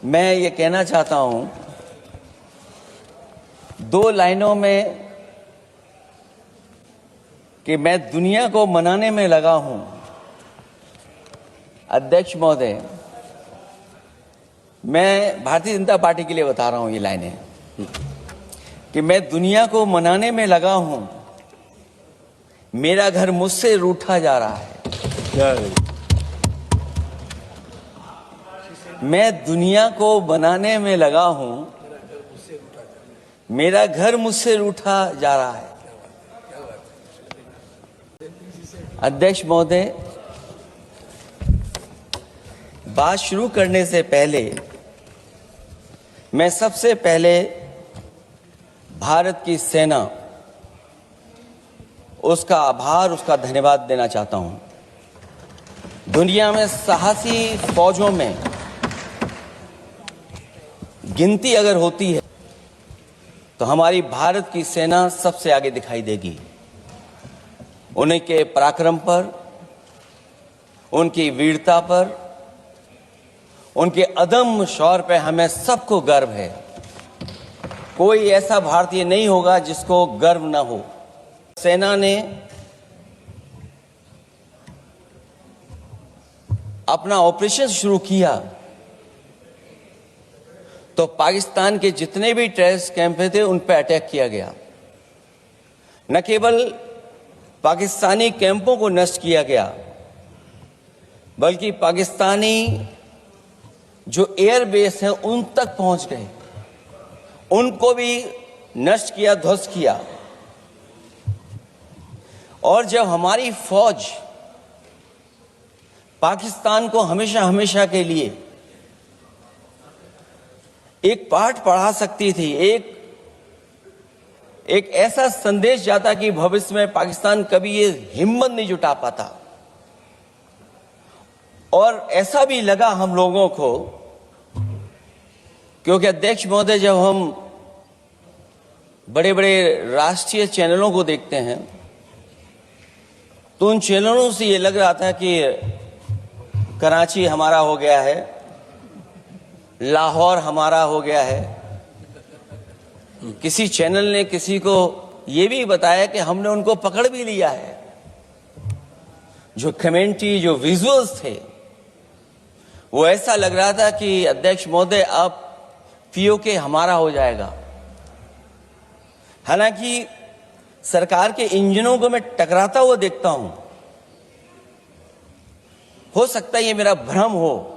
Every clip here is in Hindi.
मैं ये कहना चाहता हूं, 2 लाइनों में, कि मैं दुनिया को मनाने में लगा हूं। अध्यक्ष महोदय, मैं भारतीय जनता पार्टी के लिए बता रहा हूं ये लाइनें, कि मैं दुनिया को मनाने में लगा हूं, मेरा घर मुझसे रूठा जा रहा है। मैं दुनिया को बनाने में लगा हूं, मेरा घर मुझसे रूठा जा रहा है। अध्यक्ष महोदय, बात शुरू करने से पहले मैं सबसे पहले भारत की सेना, उसका आभार, उसका धन्यवाद देना चाहता हूं। दुनिया में साहसी फौजों में गिनती अगर होती है तो हमारी भारत की सेना सबसे आगे दिखाई देगी। उनके पराक्रम पर, उनकी वीरता पर, उनके अदम्य शौर्य पर हमें सबको गर्व है। कोई ऐसा भारतीय नहीं होगा जिसको गर्व न हो। सेना ने अपना ऑपरेशन शुरू किया तो पाकिस्तान के जितने भी टेररिस्ट कैंप थे उन पर अटैक किया गया। न केवल पाकिस्तानी कैंपों को नष्ट किया गया, बल्कि पाकिस्तानी जो एयरबेस हैं उन तक पहुंच गए, उनको भी नष्ट किया, ध्वस्त किया। और जब हमारी फौज पाकिस्तान को हमेशा हमेशा के लिए एक पाठ पढ़ा सकती थी, एक ऐसा संदेश जाता कि भविष्य में पाकिस्तान कभी ये हिम्मत नहीं जुटा पाता। और ऐसा भी लगा हम लोगों को, क्योंकि अध्यक्ष महोदय, जब हम बड़े बड़े राष्ट्रीय चैनलों को देखते हैं तो उन चैनलों से ये लग रहा था कि कराची हमारा हो गया है, लाहौर हमारा हो गया है। किसी चैनल ने किसी को ये भी बताया कि हमने उनको पकड़ भी लिया है। जो कमेंट्री, जो विजुअल्स थे, वो ऐसा लग रहा था कि अध्यक्ष महोदय अब पीओके हमारा हो जाएगा। हालांकि सरकार के इंजनों को मैं टकराता हुआ देखता हूं। हो सकता है ये मेरा भ्रम हो,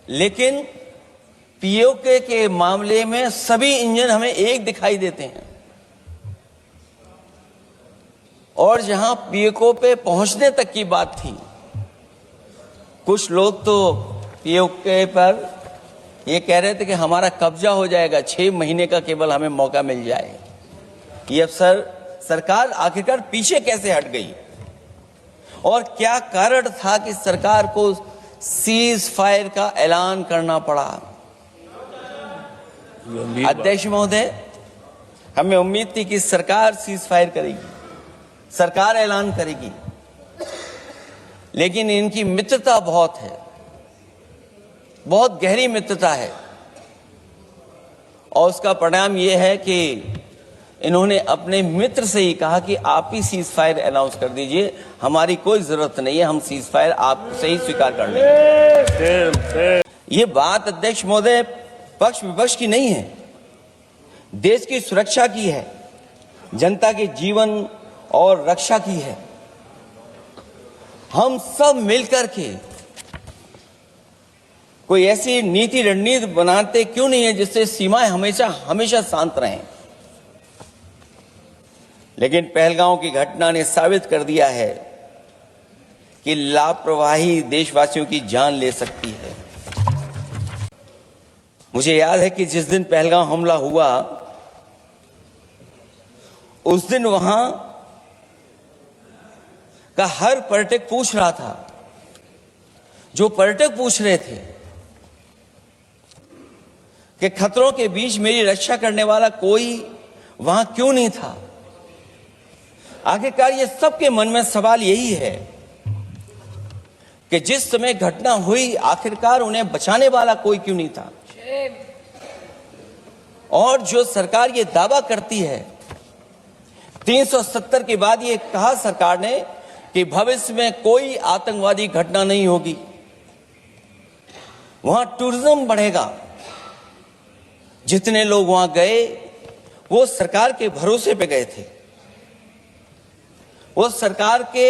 लेकिन पीओके के मामले में सभी इंजन हमें एक दिखाई देते हैं। और जहां पीओके पे पहुंचने तक की बात थी, कुछ लोग तो पीओके पर ये कह रहे थे कि हमारा कब्जा हो जाएगा, 6 महीने का केवल हमें मौका मिल जाए। ये अफसर सरकार आखिरकार पीछे कैसे हट गई, और क्या कारण था कि सरकार को सीज फायर का ऐलान करना पड़ा? अध्यक्ष महोदय, हमें उम्मीद थी कि सरकार सीज फायर करेगी, सरकार ऐलान करेगी, लेकिन इनकी मित्रता बहुत है, बहुत गहरी मित्रता है। और उसका परिणाम यह है कि इन्होंने अपने मित्र से ही कहा कि आप ही सीज फायर अनाउंस कर दीजिए, हमारी कोई जरूरत नहीं है, हम सीज फायर आपसे ही स्वीकार कर लेंगे। ये बात अध्यक्ष महोदय पक्ष विपक्ष की नहीं है, देश की सुरक्षा की है, जनता के जीवन और रक्षा की है। हम सब मिलकर के कोई ऐसी नीति रणनीति बनाते क्यों नहीं है जिससे सीमाएं हमेशा हमेशा शांत रहें। लेकिन पहलगांव की घटना ने साबित कर दिया है कि लापरवाही देशवासियों की जान ले सकती है। मुझे याद है कि जिस दिन पहलगांव हमला हुआ, उस दिन वहां का हर पर्यटक पूछ रहा था, जो पर्यटक पूछ रहे थे कि खतरों के बीच मेरी रक्षा करने वाला कोई वहां क्यों नहीं था। आखिरकार ये सबके मन में सवाल यही है कि जिस समय घटना हुई आखिरकार उन्हें बचाने वाला कोई क्यों नहीं था। और जो सरकार ये दावा करती है 370 के बाद ये कहा सरकार ने कि भविष्य में कोई आतंकवादी घटना नहीं होगी, वहां टूरिज्म बढ़ेगा। जितने लोग वहां गए वो सरकार के भरोसे पे गए थे, वो सरकार के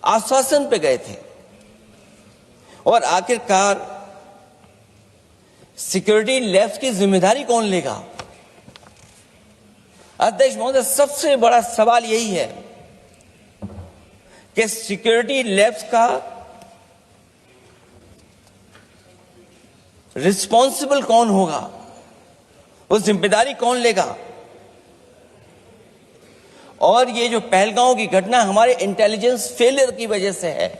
आश्वासन पे गए थे। और आखिरकार सिक्योरिटी लैब्स की जिम्मेदारी कौन लेगा? अध्यक्ष महोदय, सबसे बड़ा सवाल यही है कि सिक्योरिटी लैब्स का रिस्पॉन्सिबल कौन होगा, वो जिम्मेदारी कौन लेगा? और ये जो पहलगांव की घटना हमारे इंटेलिजेंस फेलियर की वजह से है,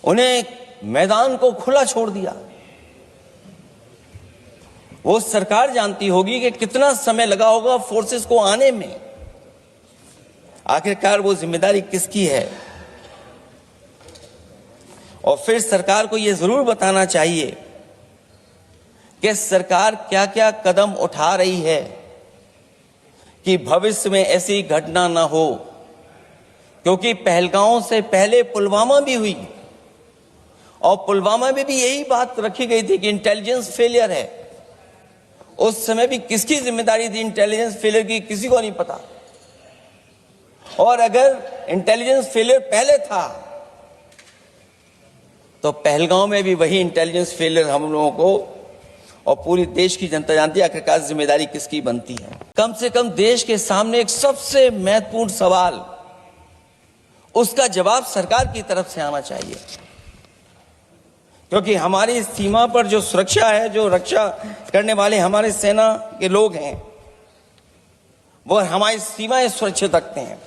उन्हें मैदान को खुला छोड़ दिया। वो सरकार जानती होगी कि कितना समय लगा होगा फोर्सेस को आने में। आखिरकार वो जिम्मेदारी किसकी है? और फिर सरकार को यह जरूर बताना चाहिए कि सरकार क्या क्या कदम उठा रही है कि भविष्य में ऐसी घटना ना हो, क्योंकि पहलगांव से पहले पुलवामा भी हुई और पुलवामा में भी यही बात रखी गई थी कि इंटेलिजेंस फेलियर है। उस समय भी किसकी जिम्मेदारी थी इंटेलिजेंस फेलियर की? किसी को नहीं पता। और अगर इंटेलिजेंस फेलियर पहले था तो पहलगांव में भी वही इंटेलिजेंस फेलियर हम लोगों को और पूरी देश की जनता जानती है आखिरकार जिम्मेदारी किसकी बनती है। कम से कम देश के सामने एक सबसे महत्वपूर्ण सवाल, उसका जवाब सरकार की तरफ से आना चाहिए, क्योंकि हमारी सीमा पर जो सुरक्षा है, जो रक्षा करने वाले हमारे सेना के लोग हैं, वो हमारी सीमाएं सुरक्षित रखते हैं।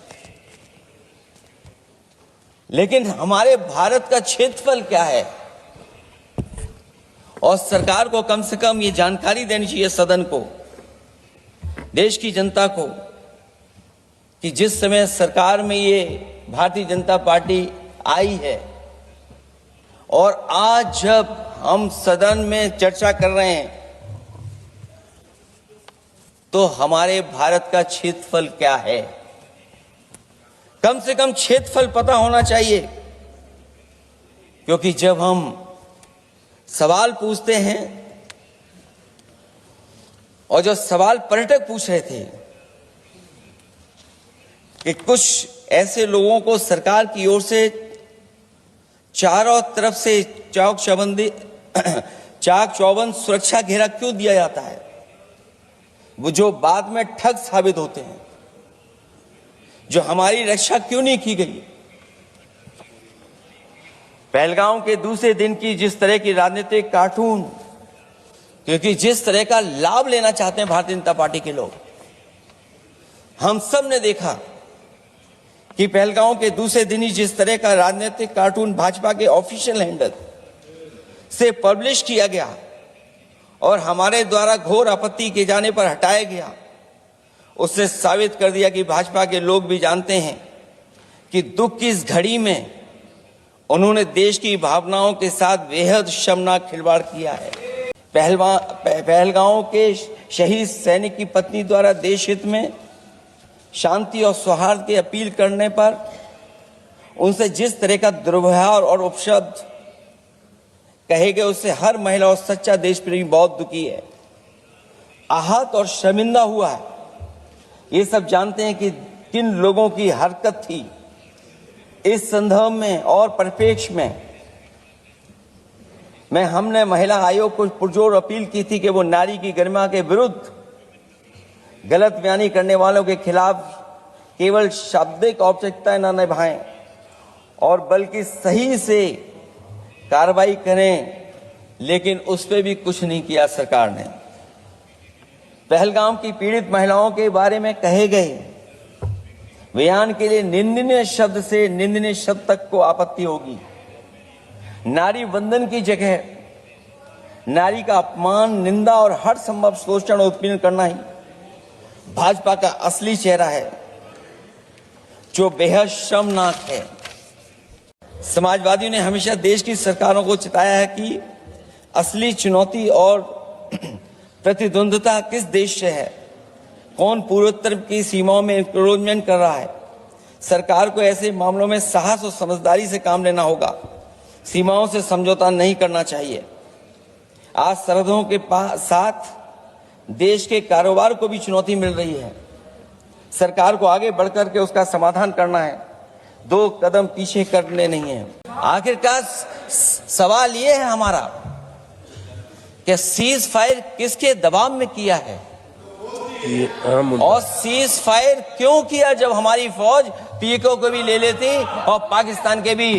लेकिन हमारे भारत का क्षेत्रफल क्या है? और सरकार को कम से कम ये जानकारी देनी चाहिए सदन को, देश की जनता को, कि जिस समय सरकार में ये भारतीय जनता पार्टी आई है और आज जब हम सदन में चर्चा कर रहे हैं तो हमारे भारत का क्षेत्रफल क्या है? कम से कम क्षेत्रफल पता होना चाहिए, क्योंकि जब हम सवाल पूछते हैं और जो सवाल पर्यटक पूछ रहे थे कि कुछ ऐसे लोगों को सरकार की ओर से चारों तरफ से चाक चौबंद सुरक्षा घेरा क्यों दिया जाता है, वो जो बाद में ठग साबित होते हैं, जो हमारी रक्षा क्यों नहीं की गई? पहलगांव के दूसरे दिन की जिस तरह की राजनीतिक कार्टून, क्योंकि जिस तरह का लाभ लेना चाहते हैं भारतीय जनता पार्टी के लोग, हम सब ने देखा कि पहलगांव के दूसरे दिन ही जिस तरह का राजनीतिक कार्टून भाजपा के ऑफिशियल हैंडल से पब्लिश किया गया और हमारे द्वारा घोर आपत्ति किए जाने पर हटाया गया, उससे साबित कर दिया कि भाजपा के लोग भी जानते हैं कि दुख की इस घड़ी में उन्होंने देश की भावनाओं के साथ बेहद शर्मनाक खिलवाड़ किया है। पहलगांव के शहीद सैनिक की पत्नी द्वारा देश हित में शांति और सौहार्द की अपील करने पर उनसे जिस तरह का दुर्व्यवहार और उपशब्द कहे गए, उससे हर महिला और सच्चा देश प्रेमी बहुत दुखी है, आहत और शर्मिंदा हुआ है। ये सब जानते हैं कि किन लोगों की हरकत थी। इस संदर्भ में और परिप्रेक्ष्य में हमने महिला आयोग को पुरजोर अपील की थी कि वो नारी की गरिमा के विरुद्ध गलत बयानी करने वालों के खिलाफ केवल शाब्दिक औपचारिकताएं न निभाएं और बल्कि सही से कार्रवाई करें, लेकिन उस पर भी कुछ नहीं किया सरकार ने। पहलगाम की पीड़ित महिलाओं के बारे में कहे गए बयान के लिए निंदनीय शब्द से निंदनीय शब्द तक को आपत्ति होगी। नारी वंदन की जगह नारी का अपमान, निंदा और हर संभव शोषण और उत्पीड़न करना ही भाजपा का असली चेहरा है, जो बेहद शर्मनाक है। समाजवादियों ने हमेशा देश की सरकारों को चिताया है कि असली चुनौती और प्रतिद्वंद्विता किस देश से है, कौन पूर्वोत्तर की सीमाओं में इंक्रोचमेंट कर रहा है। सरकार को ऐसे मामलों में साहस और समझदारी से काम लेना होगा, सीमाओं से समझौता नहीं करना चाहिए। आज सरहदों के साथ देश के कारोबार को भी चुनौती मिल रही है। सरकार को आगे बढ़कर के उसका समाधान करना है, 2 कदम पीछे करने नहीं है। आखिरकार सवाल ये है हमारा कि सीज फायर किसके दबाव में किया है और सीज फायर क्यों किया जब हमारी फौज पीओके को भी ले लेती और पाकिस्तान के भी।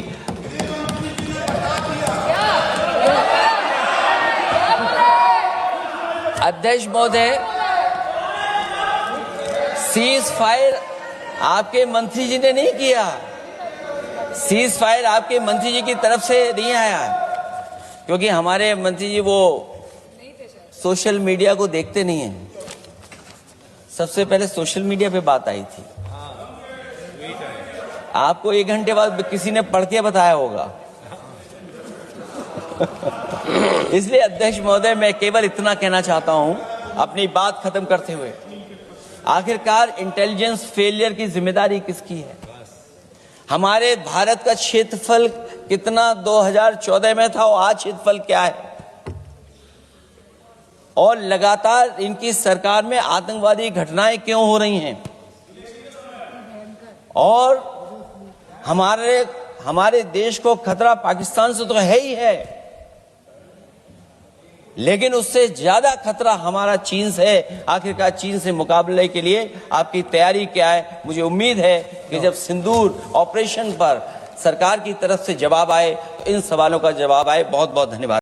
अध्यक्ष महोदय, सीज फायर आपके मंत्री जी ने नहीं किया, सीज फायर आपके मंत्री जी की तरफ से नहीं आया, क्योंकि हमारे मंत्री जी वो सोशल मीडिया को देखते नहीं हैं। सबसे पहले सोशल मीडिया पे बात आई थी, आपको 1 घंटे बाद किसी ने पढ़ के बताया होगा। इसलिए अध्यक्ष महोदय, मैं केवल इतना कहना चाहता हूं अपनी बात खत्म करते हुए, आखिरकार इंटेलिजेंस फेलियर की जिम्मेदारी किसकी है? हमारे भारत का क्षेत्रफल कितना 2014 में था और आज क्षेत्रफल क्या है? और लगातार इनकी सरकार में आतंकवादी घटनाएं क्यों हो रही हैं? और हमारे देश को खतरा पाकिस्तान से तो है ही है, लेकिन उससे ज्यादा खतरा हमारा चीन से है। आखिरकार चीन से मुकाबले के लिए आपकी तैयारी क्या है? मुझे उम्मीद है कि जब सिंदूर ऑपरेशन पर सरकार की तरफ से जवाब आए, इन सवालों का जवाब आए। बहुत बहुत धन्यवाद।